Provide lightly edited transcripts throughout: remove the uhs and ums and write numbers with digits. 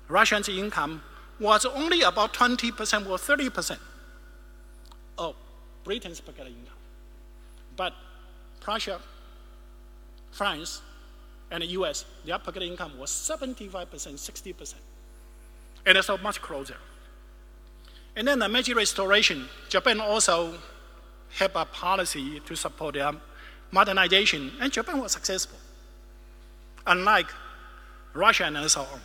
Russia's income was only about 20% or 30% of Britain's per capita income. But Prussia, France, and the US, their per capita income was 75%, 60%. And so much closer. And then the Meiji Restoration, Japan also had a policy to support their modernization, and Japan was successful, unlike Russia and so on.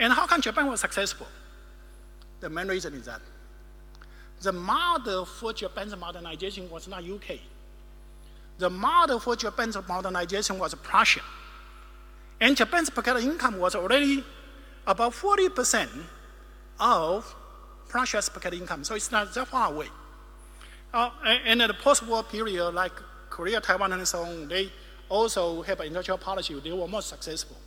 And how come Japan was successful? The main reason is that the model for Japan's modernization was not UK. The model for Japan's modernization was Prussia. And Japan's per capita income was already about 40% of Prussia's per capita income, so it's not that far away. And in the post-war period, like Korea, Taiwan, and so on, they also have an industrial policy. They were more successful.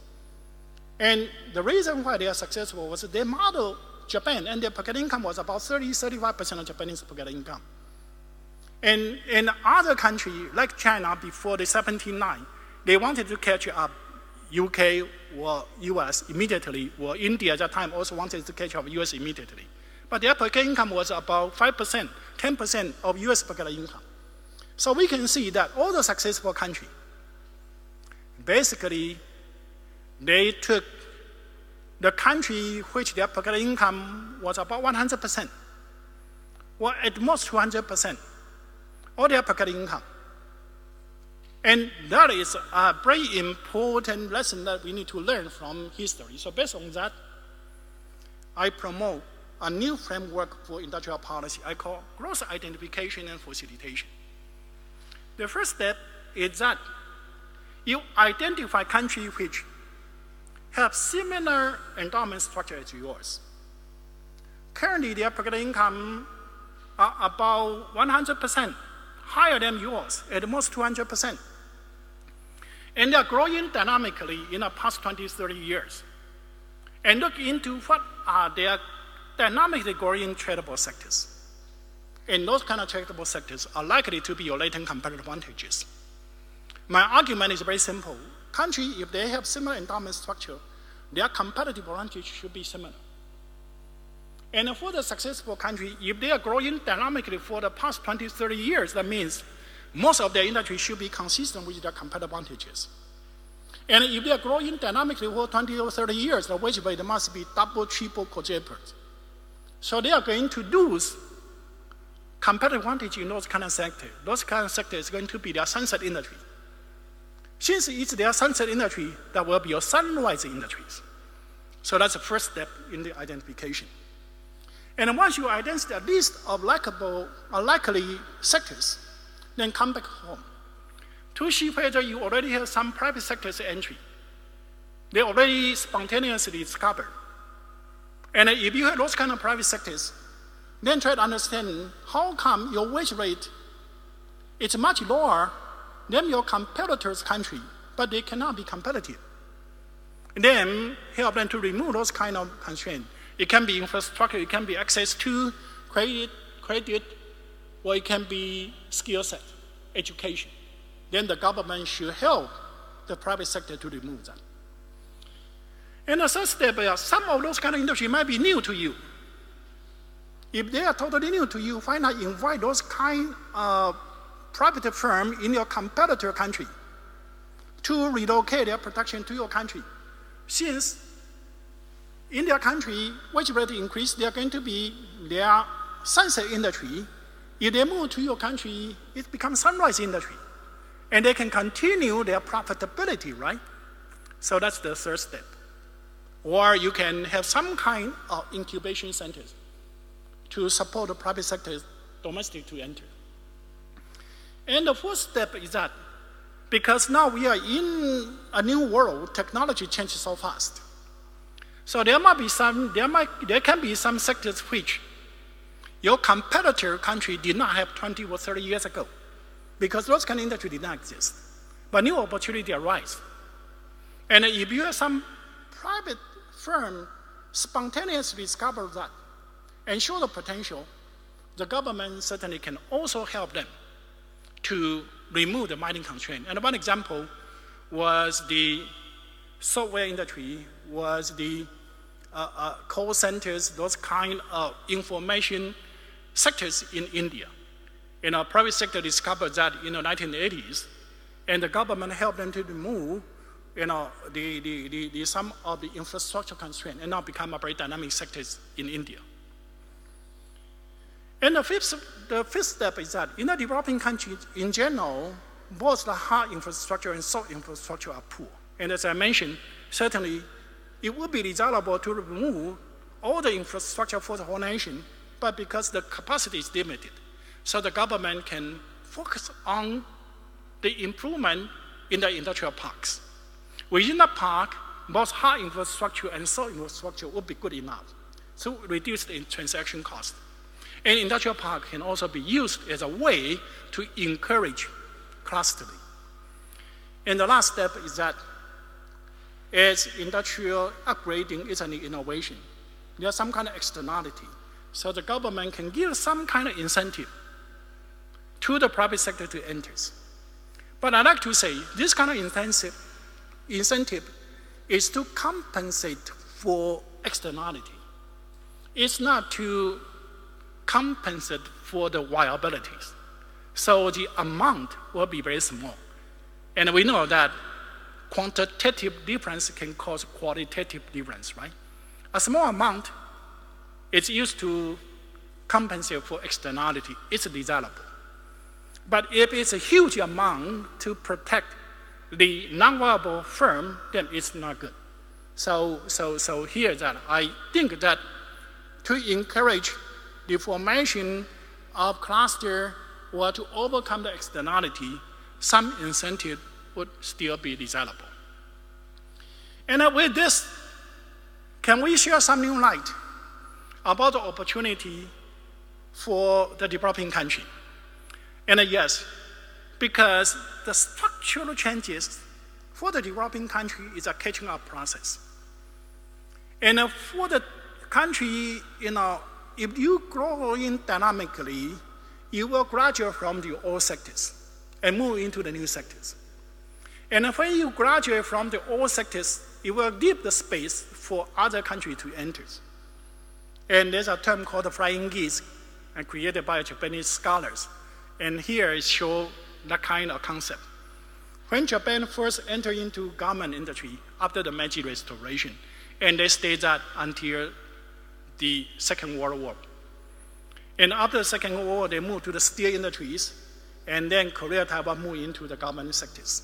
And the reason why they are successful was they modeled Japan, and their per capita income was about 30-35% of Japanese per capita income. And in other countries, like China before the 79, they wanted to catch up UK or US immediately, or India at that time also wanted to catch up US immediately. But their per capita income was about 5%, 10% of US per capita income. So we can see that all the successful countries, basically, they took the country which their per capita income was about 100%, or at most 200%, of their per capita income. And that is a very important lesson that we need to learn from history. So based on that, I promote a new framework for industrial policy I call growth identification and facilitation. The first step is that you identify countries which have similar endowment structure as yours. Currently, their per capita income are about 100%, higher than yours, at most 200%. And they're growing dynamically in the past 20, 30 years. And look into what are their dynamically growing tradable sectors. And those kind of tradable sectors are likely to be your latent competitive advantages. My argument is very simple. Countries, if they have similar endowment structure, their competitive advantage should be similar. And for the successful country, if they are growing dynamically for the past 20, 30 years, that means most of their industry should be consistent with their competitive advantages. And if they are growing dynamically for 20 or 30 years, the wage rate must be double, triple, quadrupled. So they are going to lose competitive advantage in those kind of sectors. Those kind of sectors is going to be their sunset industry. Since it's their sunset industry, that will be your sunrise industries. So that's the first step in the identification. And once you identify a list of likely sectors, then come back home to see whether you already have some private sectors entry. They already spontaneously discovered. And if you have those kind of private sectors, then try to understand how come your wage rate is much lower than your competitors' country, but they cannot be competitive. And then help them to remove those kind of constraints. It can be infrastructure, it can be access to credit, or it can be skill set, education. Then the government should help the private sector to remove that. And the third step is some of those kind of industries might be new to you. If they are totally new to you, why not invite those kind of private firms in your competitor country to relocate their production to your country? Since in their country, wage rate increase, they are going to be their sunset industry. If they move to your country, it becomes sunrise industry. And they can continue their profitability, right? So that's the third step. Or you can have some kind of incubation centers to support the private sector domestic to enter. And the fourth step is that because now we are in a new world, technology changes so fast. So there can be some sectors which your competitor country did not have 20 or 30 years ago, because those kind of industry did not exist. But new opportunity arise. And if you have some private firm spontaneously discover that and show the potential, the government certainly can also help them to remove the mining constraint. And one example was the software industry, was the call centers, those kind of information sectors in India. Private sector discovered that in the 1980s, and the government helped them to remove some of the infrastructure constraint and now become a very dynamic sectors in India. And the fifth step is that in the developing countries, in general, both the hard infrastructure and soft infrastructure are poor. And as I mentioned, certainly it would be desirable to remove all the infrastructure for the whole nation, but because the capacity is limited, so the government can focus on the improvement in the industrial parks. Within the park, both hard infrastructure and soft infrastructure would be good enough to reduce the transaction cost. And industrial park can also be used as a way to encourage clustering. And the last step is that as industrial upgrading is an innovation, there's some kind of externality. So the government can give some kind of incentive to the private sector to enter. But I'd like to say this kind of incentive is to compensate for externality. It's not to compensate for the viabilities. So the amount will be very small. And we know that quantitative difference can cause qualitative difference, right? A small amount is used to compensate for externality. It's desirable. But if it's a huge amount to protect the non-viable firm, then it's not good. So here that I think that to encourage the formation of cluster or to overcome the externality, some incentive would still be desirable. And with this, can we share some new light about the opportunity for the developing country? And yes, because the structural changes for the developing country is a catching up process. And for the country, if you grow in dynamically, you will graduate from the old sectors and move into the new sectors. And when you graduate from the old sectors, it will give the space for other countries to enter. And there's a term called the flying geese, created by Japanese scholars. And here it shows that kind of concept. When Japan first entered into garment industry after the Meiji Restoration, and they stayed that until the Second World War. And after the Second World War, they moved to the steel industries, and then Korea, Taiwan moved into the garment sectors.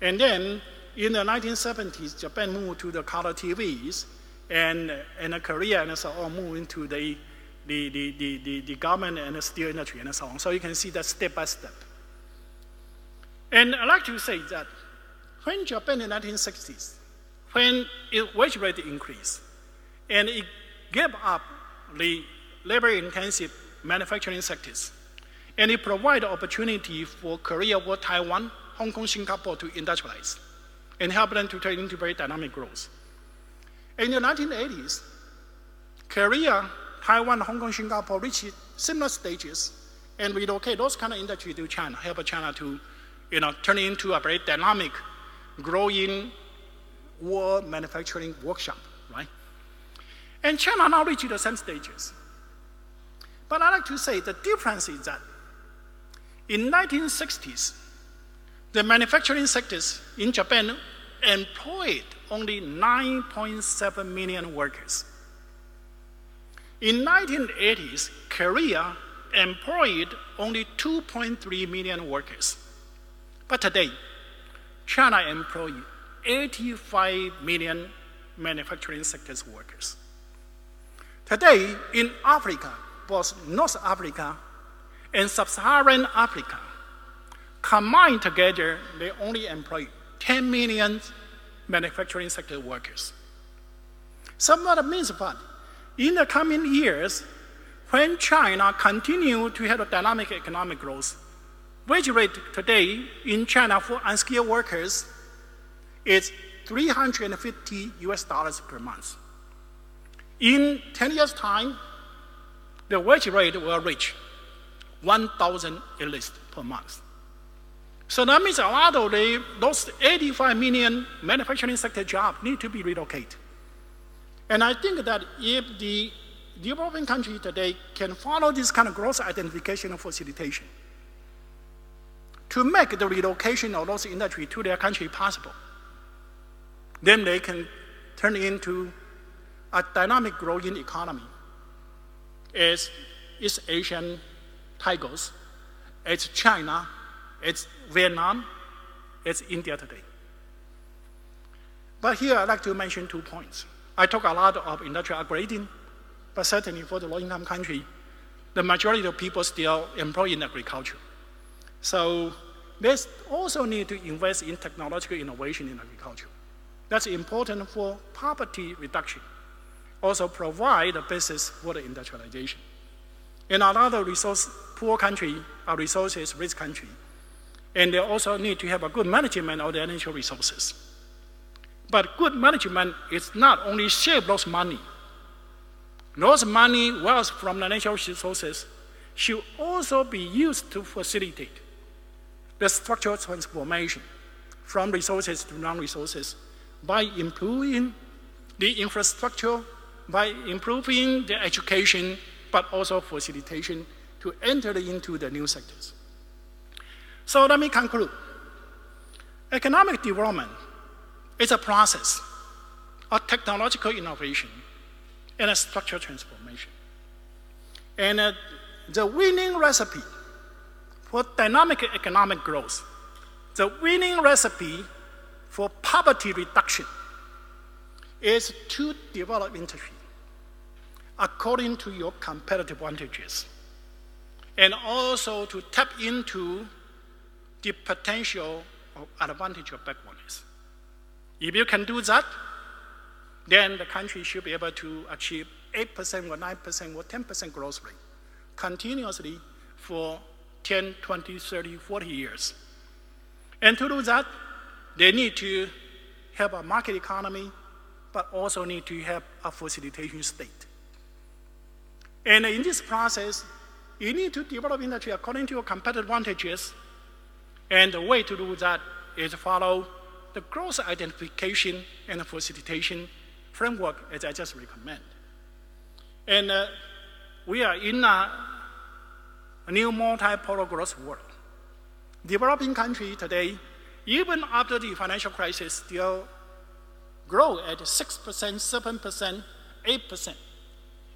And then in the 1970s, Japan moved to the color TVs, and Korea and so on moved into the garment and the steel industry and so on. So you can see that step by step. And I'd like to say that when Japan in the 1960s, when its wage rate increased, and it gave up the labor-intensive manufacturing sectors, and it provided opportunity for Korea or Taiwan, Hong Kong, Singapore to industrialize and help them to turn into very dynamic growth. In the 1980s, Korea, Taiwan, Hong Kong, Singapore reached similar stages and relocate those kind of industry to China, help China to turn into a very dynamic, growing world manufacturing workshop, right? And China now reached the same stages. But I like to say the difference is that in 1960s, the manufacturing sectors in Japan employed only 9.7 million workers. In 1980s, Korea employed only 2.3 million workers. But today, China employs 85 million manufacturing sectors workers. Today, in Africa, both North Africa and Sub-Saharan Africa, combined together, they only employ 10 million manufacturing sector workers. So what means what? In the coming years, when China continues to have a dynamic economic growth, wage rate today in China for unskilled workers is $350 per month. In 10 years' time, the wage rate will reach 1,000 at least per month. So that means a lot of those 85 million manufacturing sector jobs need to be relocated. And I think that if the developing country today can follow this kind of growth identification and facilitation to make the relocation of those industries to their country possible, then they can turn into a dynamic growing economy as East Asian tigers, as China, as Vietnam, as India today. But here I'd like to mention 2 points. I talk a lot of industrial upgrading, but certainly for the low-income country, the majority of people still employed in agriculture. So they also need to invest in technological innovation in agriculture. That's important for poverty reduction. Also provide a basis for the industrialization. And another resource-poor country, a resources-rich country, and they also need to have a good management of their natural resources. But good management is not only save those money. Those money, wealth from the natural resources, should also be used to facilitate the structural transformation from resources to non-resources by improving the infrastructure, by improving the education, but also facilitation to enter into the new sectors. So let me conclude. Economic development is a process of technological innovation and a structural transformation. And the winning recipe for dynamic economic growth, the winning recipe for poverty reduction is to develop industry according to your competitive advantages, and also to tap into the potential of advantage of backwardness. If you can do that, then the country should be able to achieve 8% or 9% or 10% growth rate continuously for 10, 20, 30, 40 years. And to do that, they need to have a market economy, but also need to have a facilitation state. And in this process, you need to develop industry according to your competitive advantages, and the way to do that is to follow the growth identification and facilitation framework as I just recommend. And we are in a new multipolar growth world. Developing countries today, even after the financial crisis, still grow at 6%, 7%, 8%.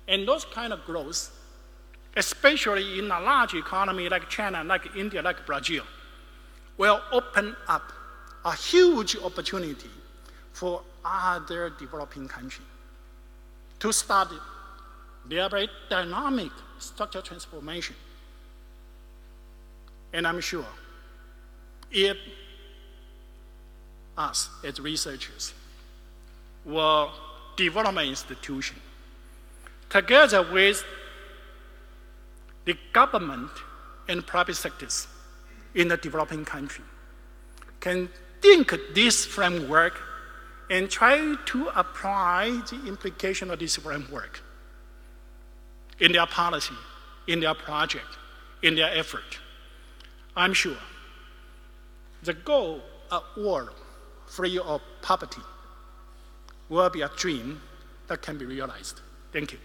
And those kind of growth, especially in a large economy like China, like India, like Brazil, will open up a huge opportunity for other developing countries to start their very dynamic structural transformation. And I'm sure if us as researchers will development institution together with the government and private sectors in the developing country can think this framework and try to apply the implication of this framework in their policy, in their project, in their effort. I'm sure the goal of world free of poverty will be a dream that can be realized. Thank you.